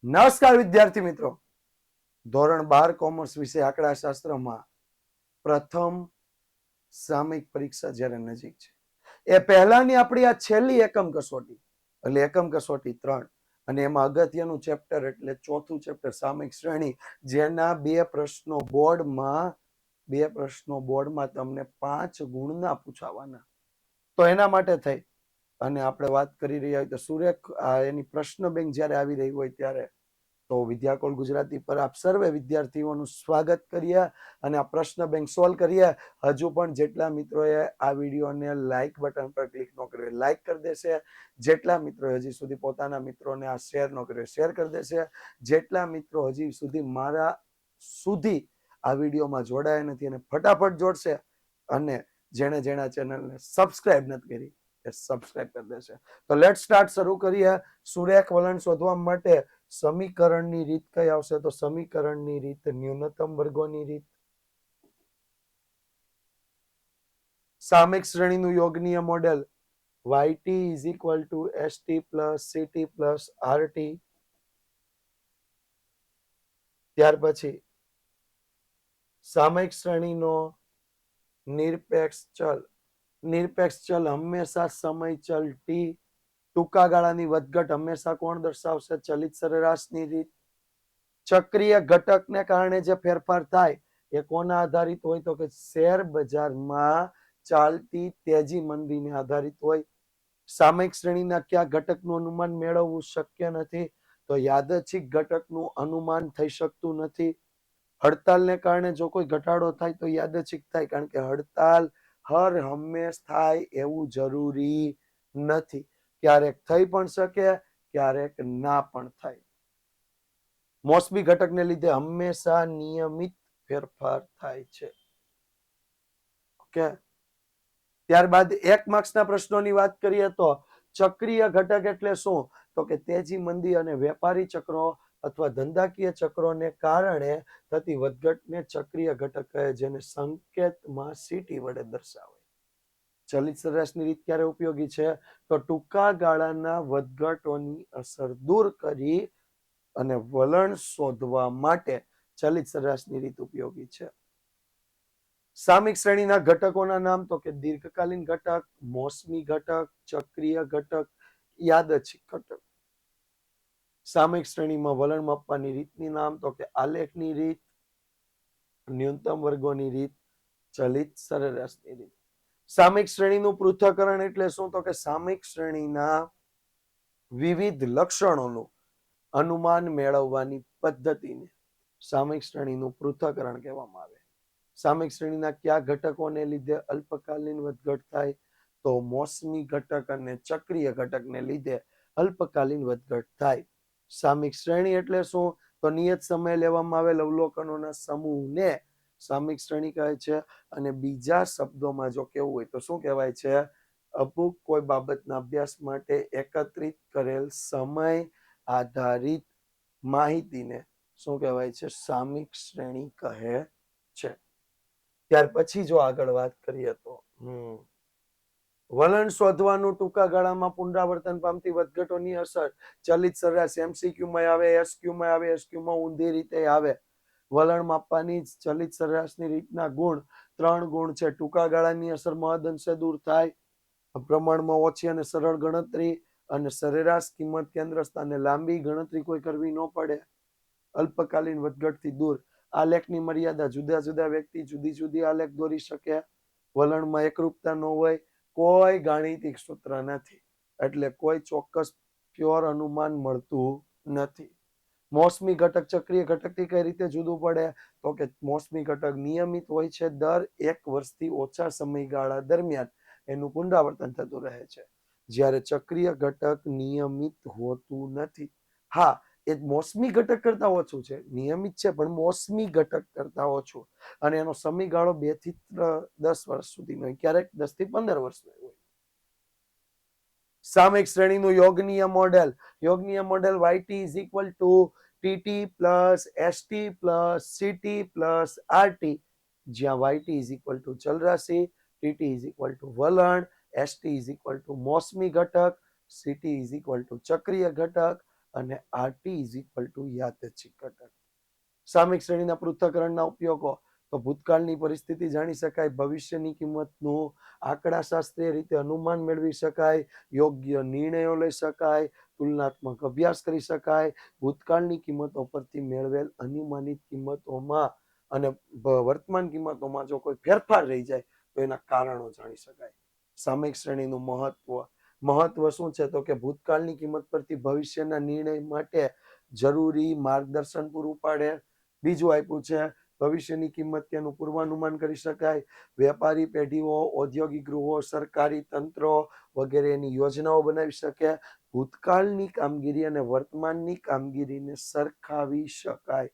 નમસ્કાર વિદ્યાર્થી મિત્રો, ધોરણ 12 કોમર્સ વિષય આંકડાશાસ્ત્રમાં પ્રથમ સામયિક પરીક્ષા જ્યારે નજીક છે એ પહેલાની આપણી આ છેલ્લી એકમ કસોટી એટલે એકમ કસોટી 3 અને એમાં અગત્યનું ચેપ્ટર એટલે ચોથું ચેપ્ટર સામયિક શ્રેણી, જેના બે પ્રશ્નો બોર્ડમાં તમને 5 ગુણના પૂછાવાના. તો એના માટે થઈ અને આપણે વાત કરી રહ્યા હોય તો સુરેખ એની પ્રશ્ન બેંક જ્યારે આવી રહી હોય ત્યારે તો વિદ્યાકોલ ગુજરાતી પર આપ સર્વે વિદ્યાર્થીઓનું સ્વાગત કરીએ અને આ પ્રશ્ન બેંક સોલ્વ કરીએ. હજુ પણ જેટલા મિત્રોએ આ વિડીયોને લાઈક બટન પર ક્લિક ન કર્યું લાઈક કરી દેશે, જેટલા મિત્રો હજી સુધી પોતાના મિત્રોને આ શેર ન કર્યો શેર કરી દેશે, જેટલા મિત્રો હજી સુધી મારા સુધી આ વિડીયોમાં જોડાયા નથી અને ફટાફટ જોડશે, અને જેણે જેણે ચેનલને સબસ્ક્રાઇબ નથી કરી એ સબસ્ક્રાઇબ કરી દેશે. તો લેટ સ્ટાર્ટ, શરૂ કરીએ. સુરેખ વલણ શોધવા માટે સમીકરણની રીત કઈ આવશે? તો સમીકરણની રીત ન્યૂનતમ વર્ગોની રીત. સામયિક શ્રેણીનું યોગનીય model yt is equal to st plus ct plus rt. ત્યાર પછી સામયિક શ્રેણીનો નિરપેક્ષ ચલ હંમેશા સમય ચલ t. ટૂંકા ગાળાની વધઘટ હંમેશા કોણ દર્શાવશે? ચલિત સરેરાશની રીત. ચક્રીય ઘટકને કારણે જે ફેરફાર થાય એ કોના આધારિત હોય? તો કે શેર બજારમાં ચાલતી તેજી મંદીને આધારિત હોય. સામયિક શ્રેણીના કયા ઘટકનું અનુમાન મેળવવું શક્ય નથી? તો યાદચ્છિક ઘટકનું અનુમાન થઈ શકતું નથી. હડતાલને કારણે જો કોઈ ઘટાડો થાય તો યાદચ્છિક થાય, કારણ કે હડતાલ હર હંમેશ થાય એવું જરૂરી નથી. ક્યારેક થઈ પણ શકે, ક્યારેક ના પણ થાય. મોસમી ઘટકને લીધે હંમેશા નિયમિત ફેરફાર થાય છે. ઓકે, ત્યારબાદ 1 માર્ક્સના પ્રશ્નોની વાત કરીએ તો ચક્રીય ઘટક એટલે શું? તો કે તેજી મંદી અને વેપારી ચક્રો અથવા ધંધાકીય ચક્રોને કારણે થતી વધઘટને ચક્રીય ઘટક કહે, જેને સંકેતમાં સીટી વડે દર્શાવે. ચલિત સરેરાશની રીત ક્યારે ઉપયોગી છે? તો ટૂંકા ગાળાના વધઘટોની અસર દૂર કરી અને વલણ શોધવા માટે ચલિત સરેરાશની રીત ઉપયોગી છે. સામયિક શ્રેણીના ઘટકોના નામ તો કે દીર્ઘકાલીન ઘટક, મોસમી ઘટક, ચક્રીય ઘટક, યાદચ્છિક ઘટક. સામયિક શ્રેણીમાં વલણ માપવાની રીતની નામ તો કે આલેખની રીત, ન્યૂનતમ વર્ગોની રીત, ચલિત સરેરાશની રીત. સામયિક શ્રેણીનું પૃથ્થકરણ એટલે શું? તો કે સામયિક શ્રેણીના વિવિધ લક્ષણોનું અનુમાન મેળવવાની પદ્ધતિને સામયિક શ્રેણીનું પૃથ્થકરણ કહેવામાં આવે. સામયિક શ્રેણીના કયા ઘટકોને લીધે અલ્પકાલીન વધઘટ થાય? તો મોસમી ઘટક અને ચક્રીય ઘટકને લીધે અલ્પકાલીન વધઘટ થાય. સામયિક શ્રેણી એટલે શું? તો નિયત સમયે લેવામાં આવેલ અવલોકનોના સમૂહને સામયિક શ્રેણી કહે છે. અને બીજા શબ્દોમાં જો કેવું હોય તો શું કહેવાય છે? અમુક કોઈ બાબતના અભ્યાસ માટે એકત્રિત કરેલ સમય આધારિત માહિતીને શું કહેવાય છે? સામયિક શ્રેણી કહે છે. ત્યાર પછી જો આગળ વાત કરીએ તો વલણ શોધવાનું ટૂંકા ગાળામાં પુનરાવર્તન પામતી વધઘટોની અસર ચલિત સરેરાશ એમસીક્યુમાં આવે, એસક્યુમાં આવે, એસક્યુમાં ઊંધી રીતે આવે. વલણ માપવાની ચલિત સરેરાશની રીતના ગુણ 3 ગુણ છે. ટૂંકા ગાળાની અસર મહદઅંશે દૂર થાય, પ્રમાણમાં ઓછી અને સરળ ગણતરી, અને સરેરાશ કિંમત કેન્દ્ર સ્થાને લાંબી ગણતરી કોઈ કરવી ન પડે. અલ્પકાલીન વધઘટથી દૂર. આલેખની મર્યાદા જુદા જુદા વ્યક્તિ જુદી જુદી આલેખ દોરી શકે. વલણમાં એકરૂપતા ન હોય, કોઈ ગાણિતિક સૂત્ર નથી, એટલે કોઈ ચોક્કસ પ્યોર અનુમાન મળતું નથી. મોસમી ઘટક ચક્રીય ઘટકથી કઈ રીતે જુદું પડે? તો કે મોસમી ઘટક નિયમિત હોય છે, દર 1 વર્ષથી ઓછા સમયગાળા દરમિયાન એનું પુનરાવર્તન થતું રહે છે, જ્યારે ચક્રીય ઘટક નિયમિત હોતું નથી. હા, એ મોસમી ઘટક કરતા ઓછું છે, નિયમિત છે પણ મોસમી ઘટક કરતા ઓછું, અને એનો સમયગાળો 2 થી 10 વર્ષ સુધીનો હોય, ક્યારેક 10 થી 15 વર્ષનો હોય. સામયિક શ્રેણીનું યોગનીય model yt is equal to tt plus st plus ct plus rt, જ્યાં yt is equal to ચલ રાશિ, tt is equal to વલણ, st is equal to મોસમી ઘટક, ct is equal to ચક્રીય ઘટક, અને આરટી ઇઝ ઇક્વલ ટુ યાદચ્છિક ઘટક. સામયિક શ્રેણીના પૃથ્થકરણના ઉપયોગો તો ભૂતકાળની પરિસ્થિતિ જાણી શકાય, ભવિષ્યની કિંમતનું આંકડાશાસ્ત્રીય રીતે અનુમાન મેળવી શકાય, યોગ્ય નિર્ણયો લઈ શકાય, તુલનાત્મક અભ્યાસ કરી શકાય, ભૂતકાળની કિંમતો પરથી મેળવેલ અનુમાનિત કિંમતોમાં અને વર્તમાન કિંમતોમાં જો કોઈ ફેરફાર રહી જાય તો એના કારણો જાણી શકાય. સામયિક શ્રેણીનું મહત્વ શું છે તો કે ભૂતકાળની કિંમત પરથી ભવિષ્યના નિર્ણય માટે જરૂરી માર્ગદર્શન પૂરું પાડે. બીજું આપ્યું છે ભવિષ્યની કિંમત તેનું પૂર્વાનુમાન કરી શકાય, વેપારી પેઢીઓ, ઔદ્યોગિક ગૃહો, સરકારી તંત્રો વગેરેની યોજનાઓ બનાવી શકે, ભૂતકાળની કામગીરી અને વર્તમાનની કામગીરીને સરખાવી શકાય.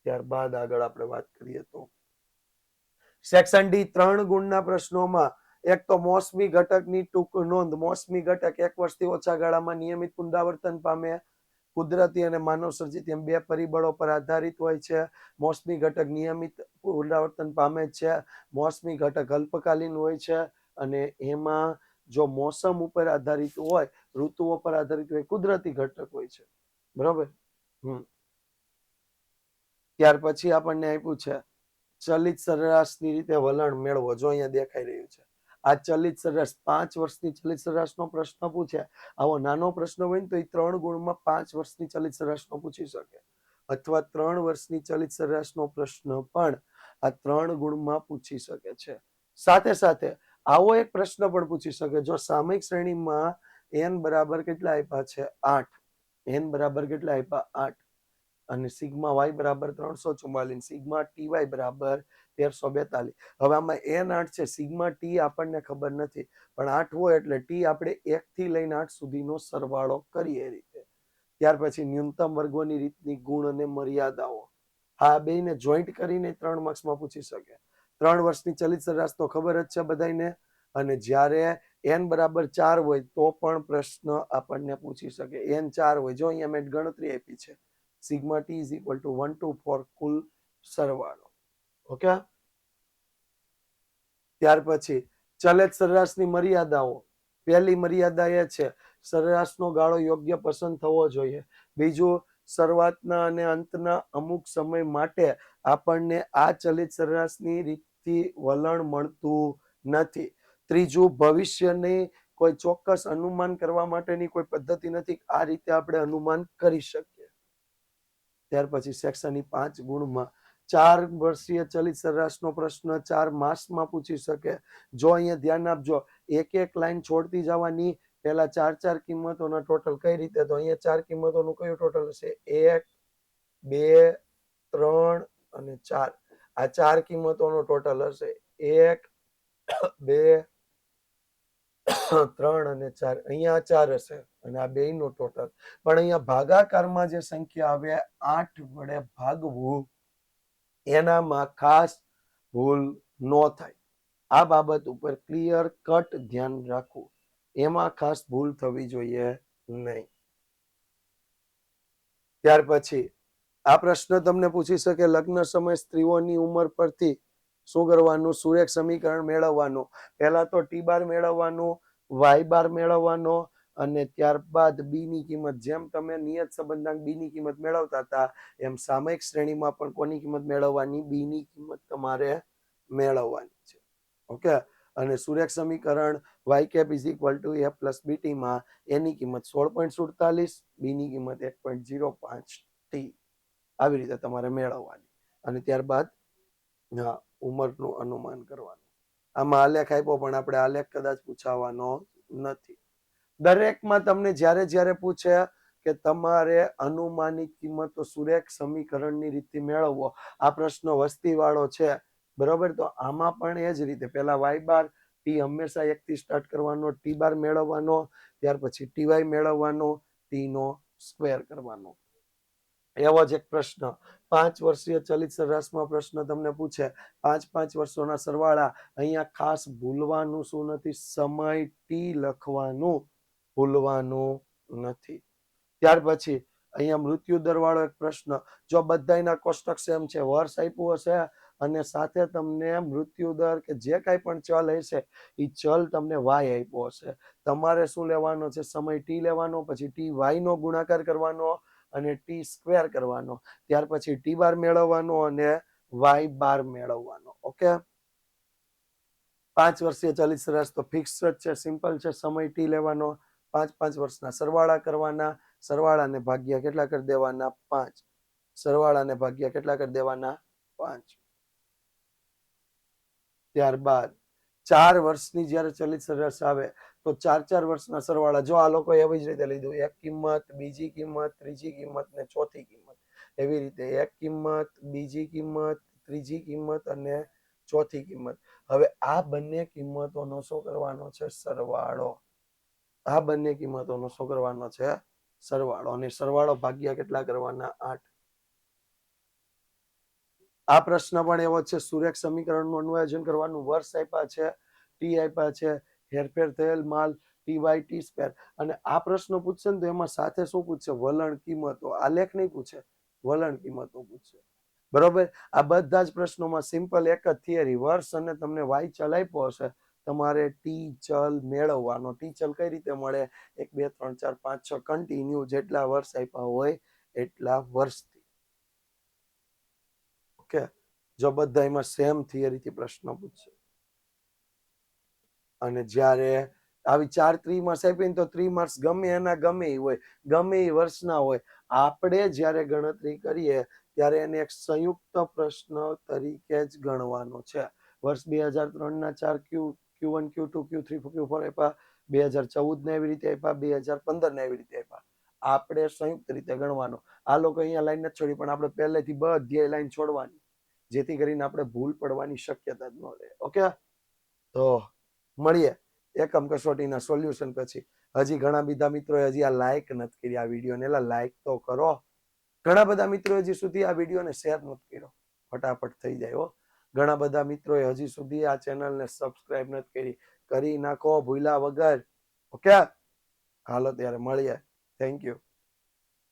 ત્યારબાદ આગળ આપણે વાત કરીએ તો સેક્શન ડી 3 ગુણના પ્રશ્નોમાં એક તો મોસમી ઘટકની ટૂંક નોંધ. મોસમી ઘટક 1 વર્ષથી ઓછા ગાળામાં નિયમિત પુનરાવર્તન પામે, કુદરતી અને માનવ સર્જિત એમ બે પરિબળો પર આધારિત હોય છે. મોસમી ઘટક નિયમિત પુનરાવર્તન પામે છે. મોસમી ઘટક અલ્પકાલીન હોય છે અને એમાં જો મોસમ ઉપર આધારિત હોય, ઋતુઓ પર આધારિત હોય, કુદરતી ઘટક હોય છે. બરોબર. ત્યાર પછી આપણને આપ્યું છે ચલિત સરેરાશની રીતે વલણ મેળવો. જો અહીંયા દેખાઈ રહ્યું છે આ ચલિત સરેરાશ 5 વર્ષની ચલિત સરેરાશનો પ્રશ્ન પૂછે. આવો નાનો પ્રશ્ન હોય ને તો એ 3 ગુણમાં 5 વર્ષની ચલિત સરેરાશનો પૂછી શકે, અથવા 3 વર્ષની ચલિત સરેરાશનો પ્રશ્ન પણ આ 3 ગુણમાં પૂછી શકે છે. સાથે સાથે આવો એક પ્રશ્ન પણ પૂછી શકે, જો સામયિક શ્રેણીમાં n બરાબર કેટલા આપ્યા છે 8, n બરાબર કેટલા આપ્યા 8 અને સિગ્મા વાય બરાબર 344, સિગ્મા ટી બરાબર 1342. હવે આમાં n 8 છે, સિગ્મા ટી આપણને ખબર નથી, પણ 8 હોય એટલે ટી આપણે 1 થી લઈને 8 સુધીનો સરવાળો કરીએ એ રીતે. ત્યાર પછી ન્યૂનતમ વર્ગોની રીતની ગુણ અને મર્યાદાઓ. આ બેને જોઈન્ટ કરીને 3 માર્ક્સમાં પૂછી શકે. 3 વર્ષની ચલિત સરેરાશ તો ખબર જ છે બધાને, અને જ્યારે n બરાબર 4 હોય તો પણ પ્રશ્ન આપણને પૂછી શકે. n 4 હોય, જો અહીંયા મેં ગણતરી આપી છે, sigma T is equal two 1 to 4 કુલ સરવાળો. ઓકે. ત્યાર પછી ચલિત સરેરાશની મર્યાદાઓ. પહેલી મર્યાદા એ છે સરેરાશનો ગાળો યોગ્ય પસંદ થવો જોઈએ. બીજું, શરૂઆતના અને અંતના અમુક સમય માટે આપણને આ ચલિત સરેરાશની રીતથી વલણ મળતું નથી. ત્રીજું, ભવિષ્યની કોઈ ચોક્કસ અનુમાન કરવા માટેની કોઈ પદ્ધતિ નથી, આ રીતે આપણે અનુમાન કરી શકીએ. ત્યાર પછી સેક્શન 5 ગુણમાં 4 વર્ષીય ચલિત સરેરાશનો પ્રશ્ન 4 માસમાં પૂછી શકે. જો અહીંયા ધ્યાન આપજો, એક લાઈન છોડતી જવાની, પહેલા 4 કિંમતોના ટોટલ કઈ રીતે, તો અહીંયા 4 કિંમતોનું કયું ટોટલ હશે 1, 2, 3 અને 4. આ 4 કિંમતોનો ટોટલ હશે 1, 2, 3 અને 4. અહીંયા 4 હશે અને આ બેયનો ટોટલ. પણ અહીંયા ભાગાકારમાં જે સંખ્યા આવે 8 વડે ભાગવું, એનામાં ખાસ ભૂલ ન થાય. આ બાબત ઉપર ક્લિયર કટ ધ્યાન રાખવું, એમાં ખાસ ભૂલ થવી જોઈએ નહીં. ત્યાર પછી આ પ્રશ્ન તમને પૂછી શકે, લગ્ન સમય સ્ત્રીઓની ઉંમર પરથી શું કરવાનું, સુરેખ સમીકરણ મેળવવાનું. પહેલા તો ટી બાર મેળવવાનું, વાય બાર મેળવવાનો, અને ત્યારબાદ બી ની કિંમત. જેમ તમે નિયત સંબંધાંક બી ની કિંમત મેળવતા હતા એમ સામયિક શ્રેણીમાં પણ કોની કિંમત મેળવવાની, બી ની કિંમત તમારે મેળવવાની છે. ઓકે. અને સુરેખ સમીકરણ y cap is equal to a plus b t માં એની કિંમત 16.47, બી ની કિંમત 1.05 ટી, આવી રીતે તમારે મેળવવાની. અને ત્યારબાદ ઉંમરનું અનુમાન કરવાનું. આમાં આલેખ આપ્યો પણ આપણે આલેખ કદાચ પૂછાવાનો નથી. દરેકમાં તમને જ્યારે જ્યારે પૂછે કે તમારે અનુમાનિત કિંમતો સુરેખ સમીકરણની રીતે મેળવવો, આ પ્રશ્ન વસ્તી વાળો છે બરોબર, તો આમાં પણ એ જ રીતે પહેલા વાય બાર ટી હંમેશા 1 થી સ્ટાર્ટ કરવાનો, ટી બાર મેળવવાનો, ત્યાર પછી ટીવાય મેળવવાનો, ટી નો સ્ક્વેર કરવાનો. એવો જ એક પ્રશ્ન 5 વર્ષીય ચલિત સરેરાશમાં પ્રશ્ન તમને પૂછે 5 વર્ષોના સરવાળા. અહીંયા ખાસ ભૂલવાનું શું નથી, સમય ટી લખવાનું ભૂલવાનું નથી. ત્યાર પછી અહીંયા મૃત્યુ દર વાળો એક પ્રશ્ન, જો બધાના કોષ્ટક સેમ છે, વર્ષ આપ્યું હશે અને સાથે તમને મૃત્યુદર કે જે કાંઈ પણ ચલ હશે એ ચલ તમને વાય આપ્યો હશે. તમારે શું લેવાનો છે? સમય ટી લેવાનો, પછી ટી વાય નો ગુણાકાર કરવાનો અને ટી સ્ક્વેર કરવાનો, ત્યાર પછી ટી બાર મેળવવાનો અને વાય બાર મેળવવાનો. ઓકે, 5 વર્ષીય ચલિત સરેરાશ તો ફિક્સ જ છે, સિમ્પલ છે. સમય ટી લેવાનો, 5 વર્ષના સરવાળા કરવાના, સરવાળાને ભાગ્યા કેટલા કરી દેવાના? 5. સરવાળાને ભાગ્યા કેટલા કરી દેવાના? 5. ત્યારબાદ 4 વર્ષની જયારે ચલિત સરેરાશ આવે તો 4 વર્ષના સરવાળા, જો આ લોકો એવી જ રીતે લીધું, એક કિંમત, બીજી કિંમત, ત્રીજી કિંમત ને ચોથી કિંમત, એવી રીતે એક કિંમત, બીજી કિંમત, ત્રીજી કિંમત અને ચોથી કિંમત. હવે આ બંને કિંમતોનો શું કરવાનો છે? સરવાળો. આ બંને કિંમતોનો શું કરવાનો છે? સરવાળો. અને સરવાળો ભાગ્યા કેટલા કરવાના? 8. આ પ્રશ્ન પણ એવો છે, સુરેખ સમીકરણનું અન્વયન કરવાનું. વર્ષ આપ્યા છે, ટી આપ્યા છે, હેરફેર થયેલ માલ ટી વાય ટી સ્ક્વેર. અને આ પ્રશ્ન પૂછશે ને તો એમાં સાથે શું પૂછશે? વલણ કિંમતો. આલેખ નહીં પૂછે, વલણ કિંમતો પૂછશે. બરોબર. આ બધા જ પ્રશ્નોમાં સિમ્પલ એક જ થિયરી, વર્ષ અને તમને વાય ચલ આપ્યો હશે, તમારે ટી ચલ મેળવવાનો. ટી ચલ કઈ રીતે મળે? 1 2 3 4 5 6 કન્ટિન્યુ જેટલા વર્ષ આપ્યા હોય એટલા વર્ષથી. ઓકે, જો બધા એમાં સેમ થિયરીથી પ્રશ્ન પૂછશે. અને જ્યારે આવી 4 ત્રિમાસ આપીને તો ત્રિમાસ ગમે એના ગમે એ હોય, ગમે એ વર્ષના હોય, આપણે જ્યારે ગણતરી કરીએ ત્યારે એને એક સંયુક્ત પ્રશ્ન તરીકે જ ગણવાનો છે. વર્ષ 2003 ના 4 Q1 Q2 Q3 Q4 આપ્યા, 2014 ને એવી રીતે આપ્યા, 2015 ને એવી રીતે આપ્યા. આપણે સંયુક્ત રીતે ગણવાનો. આ લોકો અહીંયા લાઈન નથી છોડી, પણ આપણે પહેલેથી બધી લાઈન છોડવાની, જેથી કરીને આપણે ભૂલ પડવાની શક્યતા જ ન રહે. ઓકે, તો મળીએ એકમ કસોટીના સોલ્યુશન પછી. હજી ઘણા બધા મિત્રોએ હજી આ લાઈક નથી કરી આ વિડીયોને, એટલે લાઈક તો કરો. ઘણા બધા મિત્રોએ હજી સુધી આ વિડીયોને શેર નથી કર્યો, ફટાફટ થઈ જાય હો. ઘણા બધા મિત્રોએ હજી સુધી આ ચેનલને સબસ્ક્રાઇબ નથી કરી, કરી નાખો ભૂલા વગર. ઓકે, હાલો ત્યારે મળીએ. Thank you.